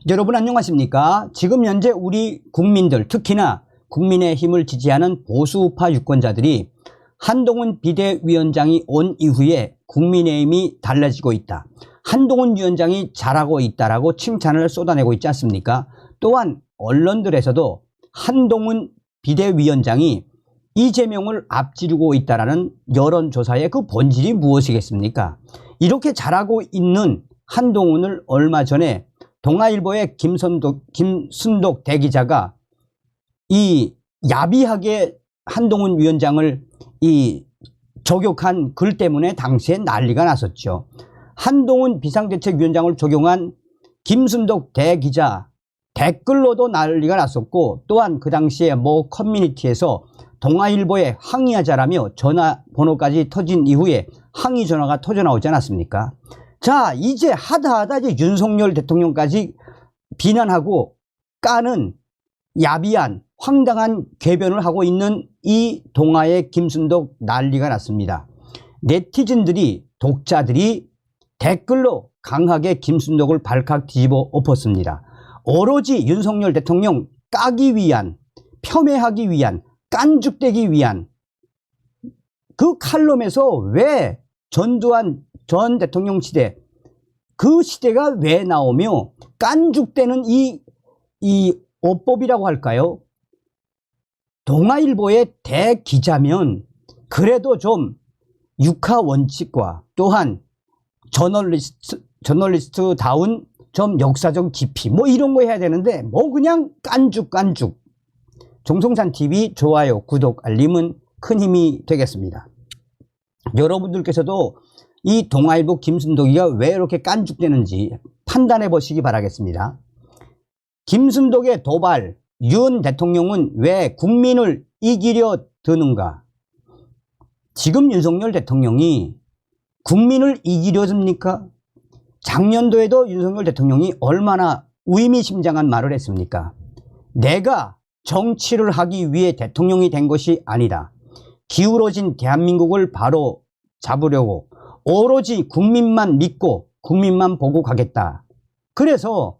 여러분 안녕하십니까? 지금 현재 우리 국민들, 특히나 국민의힘을 지지하는 보수우파 유권자들이 한동훈 비대위원장이 온 이후에 국민의힘이 달라지고 있다. 한동훈 위원장이 잘하고 있다라고 칭찬을 쏟아내고 있지 않습니까? 또한 언론들에서도 한동훈 비대위원장이 이재명을 앞지르고 있다라는 여론조사의 그 본질이 무엇이겠습니까? 이렇게 잘하고 있는 한동훈을 얼마 전에 동아일보의 김순독 대기자가 이 야비하게 한동훈 위원장을 저격한 글 때문에 당시에 난리가 났었죠. 한동훈 비상대책위원장을 적용한 김순독 대기자 댓글로도 난리가 났었고, 또한 그 당시에 모 커뮤니티에서 동아일보에 항의하자라며 전화번호까지 터진 이후에 항의 전화가 터져 나오지 않았습니까? 자, 이제 하다 이제 윤석열 대통령까지 비난하고 까는 야비한 황당한 궤변을 하고 있는 이 동아의 김순독 난리가 났습니다. 네티즌들이, 독자들이 댓글로 강하게 김순독을 발칵 뒤집어 엎었습니다. 오로지 윤석열 대통령 까기 위한, 폄훼하기 위한, 깐죽대기 위한 그 칼럼에서 왜 전두환 전 대통령 시대, 그 시대가 왜 나오며 깐죽대는 이 어법이라고 할까요? 동아일보의 대기자면 그래도 좀 육하 원칙과 또한 저널리스트다운 좀 역사적 깊이 뭐 이런 거 해야 되는데 뭐 그냥 깐죽. 정성찬TV 좋아요, 구독, 알림은 큰 힘이 되겠습니다. 여러분들께서도 이 동아일보 김순독이가 왜 이렇게 깐죽대는지 판단해 보시기 바라겠습니다. 김순독의 도발, 윤 대통령은 왜 국민을 이기려 드는가? 지금 윤석열 대통령이 국민을 이기려 듭니까? 작년도에도 윤석열 대통령이 얼마나 의미심장한 말을 했습니까? 내가 정치를 하기 위해 대통령이 된 것이 아니다. 기울어진 대한민국을 바로 잡으려고 오로지 국민만 믿고 국민만 보고 가겠다. 그래서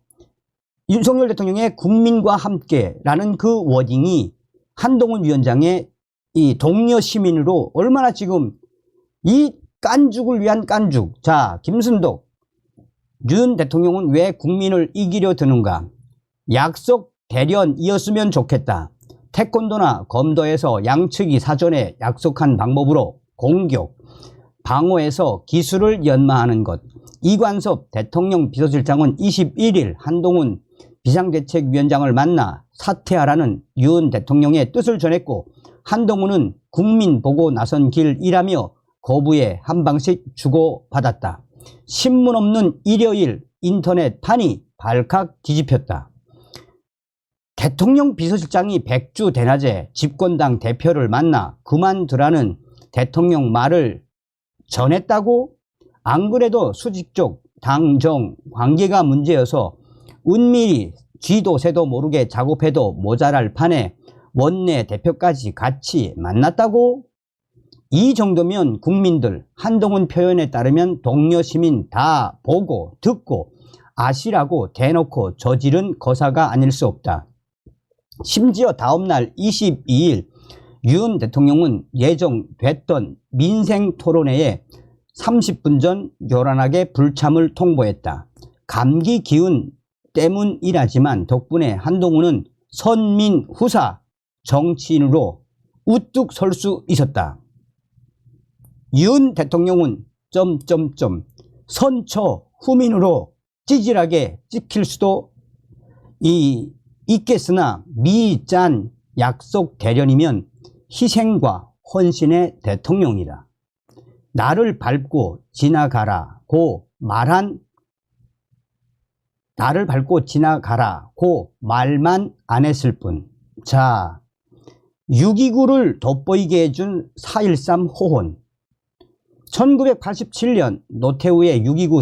윤석열 대통령의 국민과 함께라는 그 워딩이 한동훈 위원장의 이 동료 시민으로 얼마나 지금 이 깐죽을 위한 깐죽. 자, 김순독, 윤 대통령은 왜 국민을 이기려 드는가? 약속 대련이었으면 좋겠다. 태권도나 검도에서 양측이 사전에 약속한 방법으로 공격, 방어에서 기술을 연마하는 것. 이관섭 대통령 비서실장은 21일 한동훈 비상대책위원장을 만나 사퇴하라는 윤 대통령의 뜻을 전했고, 한동훈은 국민 보고 나선 길이라며 거부에 한 방씩 주고받았다. 신문 없는 일요일 인터넷 판이 발칵 뒤집혔다. 대통령 비서실장이 백주 대낮에 집권당 대표를 만나 그만두라는 대통령 말을 전했다고? 안 그래도 수직적 당정 관계가 문제여서 은밀히 쥐도 새도 모르게 작업해도 모자랄 판에 원내 대표까지 같이 만났다고? 이 정도면 국민들 한동훈 표현에 따르면 동료 시민 다 보고 듣고 아시라고 대놓고 저지른 거사가 아닐 수 없다. 심지어 다음날 22일 윤 대통령은 예정됐던 민생 토론회에 30분 전 요란하게 불참을 통보했다. 감기 기운 때문이라지만 덕분에 한동훈은 선민 후사 정치인으로 우뚝 설 수 있었다. 윤 대통령은 선처 후민으로 찌질하게 찍힐 수도 있겠으나 미짠 약속 대련이면 희생과 헌신의 대통령이다. 나를 밟고 지나가라고 말만 안 했을 뿐. 자, 6.29를 돋보이게 해준 4.13 호혼. 1987년 노태우의 6.29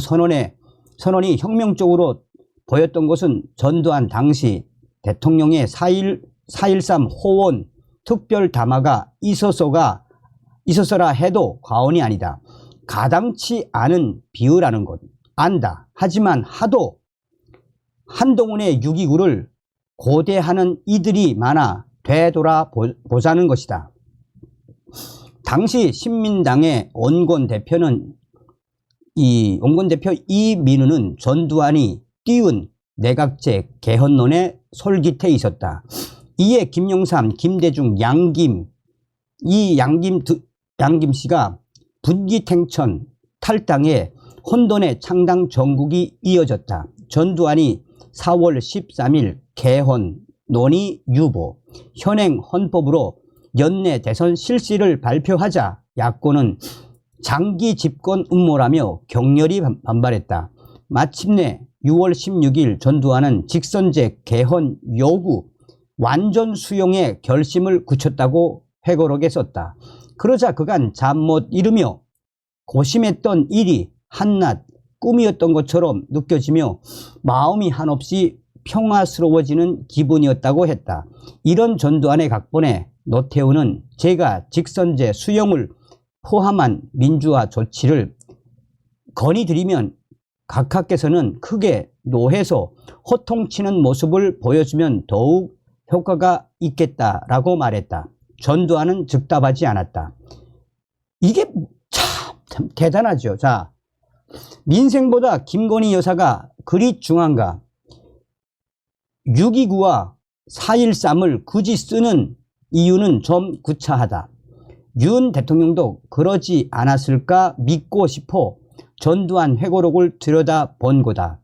선언이 혁명적으로 보였던 것은 전두환 당시 대통령의 4.13 호원 특별 담화가 있었어라 해도 과언이 아니다. 가당치 않은 비유라는 것 안다. 하지만 하도 한동훈의 6.29를 고대하는 이들이 많아 되돌아보자는 것이다. 당시 신민당의 원권 대표 이민우는 전두환이 띄운 내각제 개헌론에 솔깃해 있었다. 이에 김영삼, 김대중, 양김 씨가 분기탱천 탈당해 혼돈의 창당 정국이 이어졌다. 전두환이 4월 13일 개헌 논의 유보, 현행 헌법으로 연내 대선 실시를 발표하자 야권은 장기 집권 음모라며 격렬히 반발했다. 마침내 6월 16일 전두환은 직선제 개헌 요구 완전 수용의 결심을 굳혔다고 회고록에 썼다. 그러자 그간 잠 못 이루며 고심했던 일이 한낱 꿈이었던 것처럼 느껴지며 마음이 한없이 평화스러워지는 기분이었다고 했다. 이런 전두환의 각본에 노태우는 제가 직선제 수용을 포함한 민주화 조치를 건의드리면 각하께서는 크게 노해서 호통치는 모습을 보여주면 더욱 효과가 있겠다라고 말했다. 전두환은 즉답하지 않았다. 이게 참 대단하죠. 자, 민생보다 김건희 여사가 그리 중한가? 6.29와 4.13을 굳이 쓰는 이유는 좀 구차하다. 윤 대통령도 그러지 않았을까 믿고 싶어 전두환 회고록을 들여다본 거다.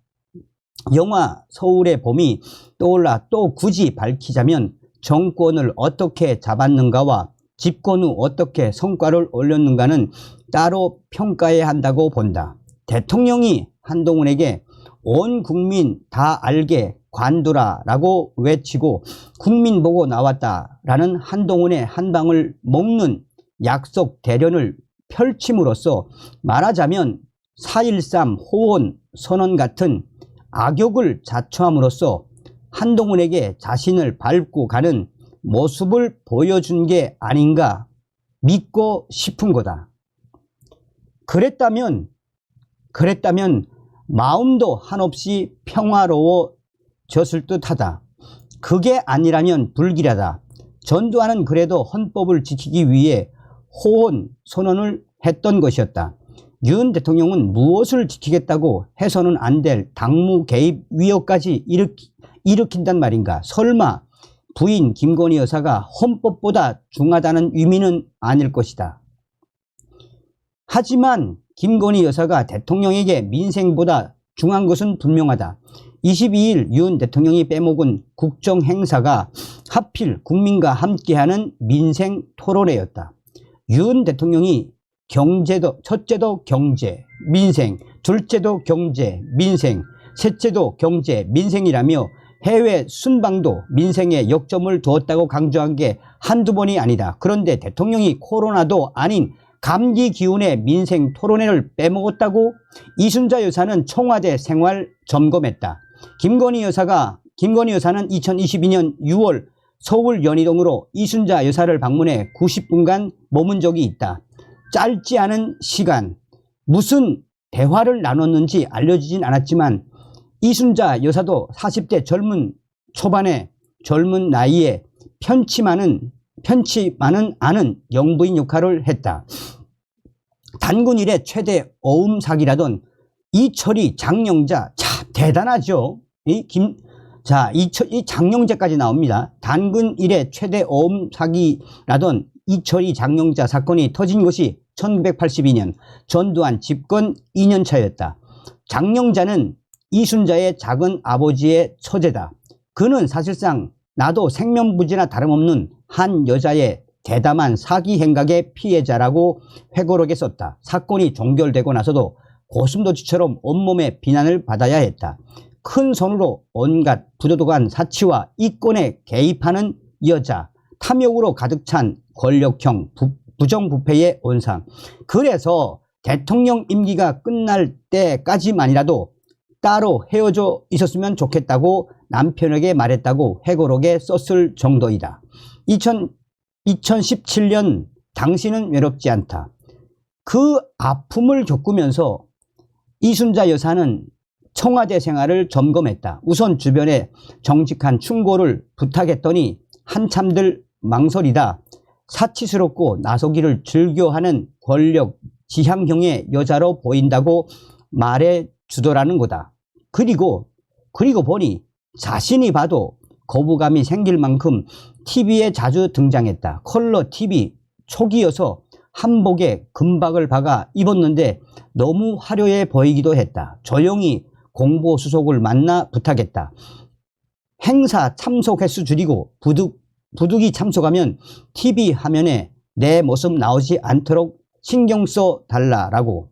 영화 서울의 봄이 떠올라 또 굳이 밝히자면 정권을 어떻게 잡았는가와 집권 후 어떻게 성과를 올렸는가는 따로 평가해야 한다고 본다. 대통령이 한동훈에게 온 국민 다 알게 관두라라고 외치고 국민 보고 나왔다라는 한동훈의 한 방울 먹는 약속 대련을 펼침으로써 말하자면 4.13 호원 선언 같은 악역을 자처함으로써 한동훈에게 자신을 밟고 가는 모습을 보여준 게 아닌가 믿고 싶은 거다. 그랬다면 마음도 한없이 평화로워졌을 듯하다. 그게 아니라면 불길하다. 전두환은 그래도 헌법을 지키기 위해 호언 선언을 했던 것이었다. 윤 대통령은 무엇을 지키겠다고 해서는 안 될 당무 개입 위협까지 일으킨단 말인가. 설마 부인 김건희 여사가 헌법보다 중하다는 의미는 아닐 것이다. 하지만 김건희 여사가 대통령에게 민생보다 중한 것은 분명하다. 22일 윤 대통령이 빼먹은 국정행사가 하필 국민과 함께하는 민생 토론회였다. 윤 대통령이 첫째도 경제, 민생, 둘째도 경제, 민생, 셋째도 경제, 민생이라며 해외 순방도 민생에 역점을 두었다고 강조한 게 한두 번이 아니다. 그런데 대통령이 코로나도 아닌 감기 기운의 민생 토론회를 빼먹었다고? 이순자 여사는 청와대 생활 점검했다. 김건희 여사는 2022년 6월 서울 연희동으로 이순자 여사를 방문해 90분간 머문 적이 있다. 짧지 않은 시간 무슨 대화를 나눴는지 알려지진 않았지만 이순자 여사도 40대 초반의 젊은 나이에 편치만은 않은 영부인 역할을 했다. 단군 이래 최대 어음 사기라던 이철이 장영자 참 대단하죠. 이 장영자까지 나옵니다. 단군 이래 최대 어음 사기라던 이철이 장영자 사건이 터진 것이 1982년 전두환 집권 2년 차였다. 장영자는 이순자의 작은 아버지의 처제다. 그는 사실상 나도 생면부지나 다름없는 한 여자의 대담한 사기 행각의 피해자라고 회고록에 썼다. 사건이 종결되고 나서도 고슴도치처럼 온몸에 비난을 받아야 했다. 큰 손으로 온갖 부도덕한 사치와 이권에 개입하는 여자, 탐욕으로 가득 찬 권력형 부정부패의 온상. 그래서 대통령 임기가 끝날 때까지만이라도 따로 헤어져 있었으면 좋겠다고 남편에게 말했다고 회고록에 썼을 정도이다. 2017년 당신은 외롭지 않다. 그 아픔을 겪으면서 이순자 여사는 청와대 생활을 점검했다. 우선 주변에 정직한 충고를 부탁했더니 한참들 망설이다 사치스럽고 나서기를 즐겨하는 권력 지향형의 여자로 보인다고 말해 주더라는 거다. 그리고 보니 자신이 봐도 거부감이 생길 만큼 TV에 자주 등장했다. 컬러 TV 초기여서 한복에 금박을 박아 입었는데 너무 화려해 보이기도 했다. 조용히 공보수석을 만나 부탁했다. 행사 참석 횟수 줄이고 부득이 참석하면 TV 화면에 내 모습 나오지 않도록 신경 써 달라라고.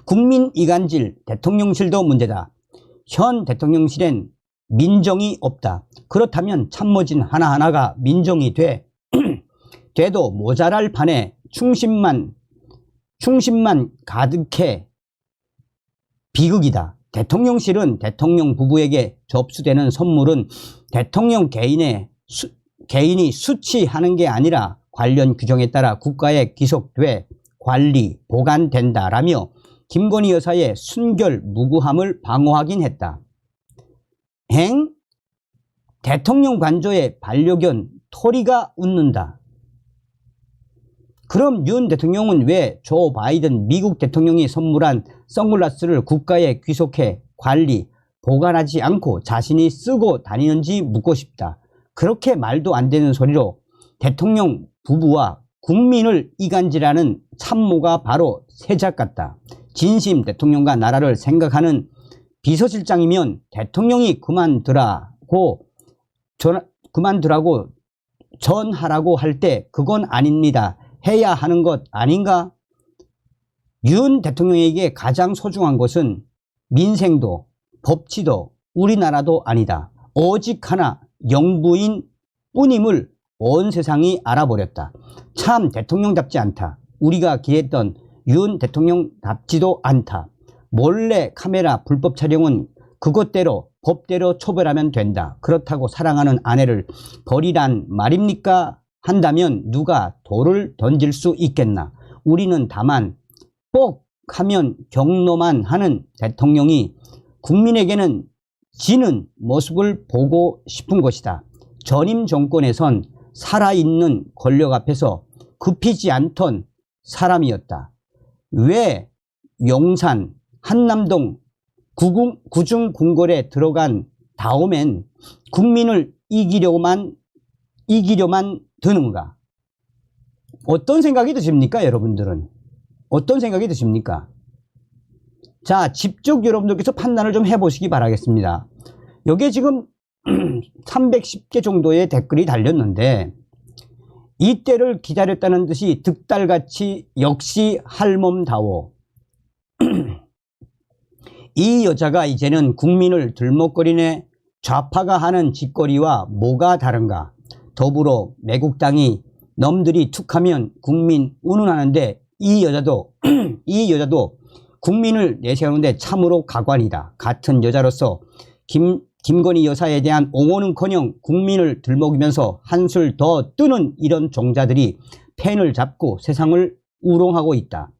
국민 이간질 대통령실도 문제다. 현 대통령실엔 민정이 없다. 그렇다면 참모진 하나하나가 민정이 돼도 모자랄 판에 충심만 가득해 비극이다. 대통령실은 대통령 부부에게 접수되는 선물은 대통령 개인이 수취하는 게 아니라 관련 규정에 따라 국가에 귀속돼 관리, 보관된다라며 김건희 여사의 순결 무구함을 방어하긴 했다. 대통령 관저의 반려견 토리가 웃는다. 그럼 윤 대통령은 왜 조 바이든 미국 대통령이 선물한 선글라스를 국가에 귀속해 관리, 보관하지 않고 자신이 쓰고 다니는지 묻고 싶다. 그렇게 말도 안 되는 소리로 대통령 부부와 국민을 이간질하는 참모가 바로 세작 같다. 진심 대통령과 나라를 생각하는 비서실장이면 대통령이 그만두라고 전하라고 할 때 그건 아닙니다. 해야 하는 것 아닌가? 윤 대통령에게 가장 소중한 것은 민생도 법치도 우리나라도 아니다. 오직 하나 영부인 뿐임을 온 세상이 알아버렸다. 참 대통령답지 않다. 우리가 기대했던 윤 대통령답지도 않다. 몰래 카메라 불법 촬영은 그것대로 법대로 처벌하면 된다. 그렇다고 사랑하는 아내를 버리란 말입니까? 한다면 누가 돌을 던질 수 있겠나. 우리는 다만 뻑 하면 경로만 하는 대통령이 국민에게는 지는 모습을 보고 싶은 것이다. 전임 정권에선 살아있는 권력 앞에서 굽히지 않던 사람이었다. 왜 용산 한남동 구중궁궐에 들어간 다음엔 국민을 이기려만 드는가? 어떤 생각이 드십니까, 여러분들은? 어떤 생각이 드십니까? 자, 직접 여러분들께서 판단을 좀 해보시기 바라겠습니다. 여기에 지금 310개 정도의 댓글이 달렸는데 이때를 기다렸다는 듯이 득달같이 역시 할멈다워. 이 여자가 이제는 국민을 들먹거리네. 좌파가 하는 짓거리와 뭐가 다른가. 더불어 매국당이 놈들이 툭하면 국민 운운하는데 이 여자도 국민을 내세우는데 참으로 가관이다. 같은 여자로서 김건희 여사에 대한 옹호는커녕 국민을 들먹이면서 한술 더 뜨는 이런 종자들이 펜을 잡고 세상을 우롱하고 있다.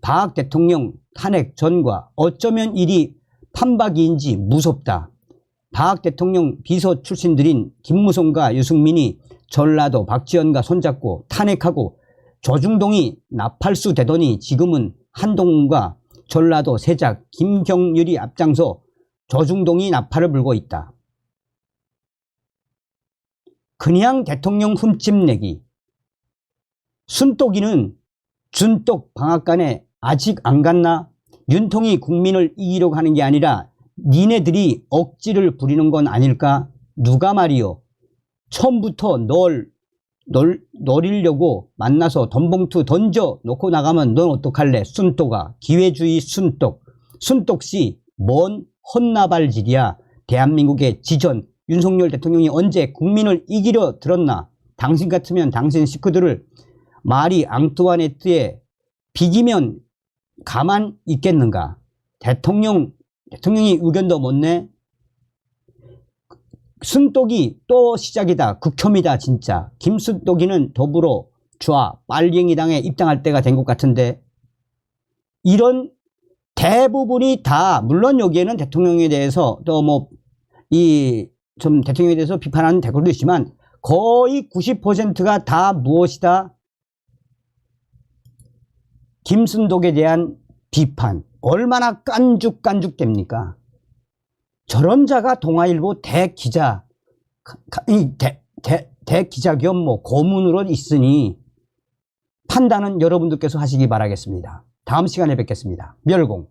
박 대통령 탄핵 전과 어쩌면 일이 판박이인지 무섭다. 박 대통령 비서 출신들인 김무성과 유승민이 전라도 박지원과 손잡고 탄핵하고 조중동이 나팔수 되더니 지금은 한동훈과 전라도 세작 김경률이 앞장서 조중동이 나팔을 불고 있다. 그냥 대통령 흠집 내기. 순똑이는 준똑 방앗간에 아직 안 갔나? 윤통이 국민을 이기려고 하는 게 아니라 니네들이 억지를 부리는 건 아닐까? 누가 말이요? 처음부터 노리려고 만나서 돈봉투 던져 놓고 나가면 넌 어떡할래? 순똑아. 기회주의 순똑. 순똑씨 뭔 헛나발질이야. 대한민국의 지전 윤석열 대통령이 언제 국민을 이기려 들었나? 당신 같으면 당신 식구들을 마리 앙뚜아네트에 비기면 가만 있겠는가? 대통령이 의견도 못 내? 순똑이 또 시작이다. 극혐이다 진짜. 김순똑이는 더불어 좌 빨갱이당에 입당할 때가 된 것 같은데 이런 대부분이 다, 물론 여기에는 대통령에 대해서 또 뭐 좀 대통령에 대해서 비판하는 댓글도 있지만 거의 90%가 다 무엇이다? 김순덕에 대한 비판. 얼마나 깐죽깐죽됩니까? 저런 자가 동아일보 대기자, 대기자 겸 뭐 고문으로 있으니 판단은 여러분들께서 하시기 바라겠습니다. 다음 시간에 뵙겠습니다. 멸공.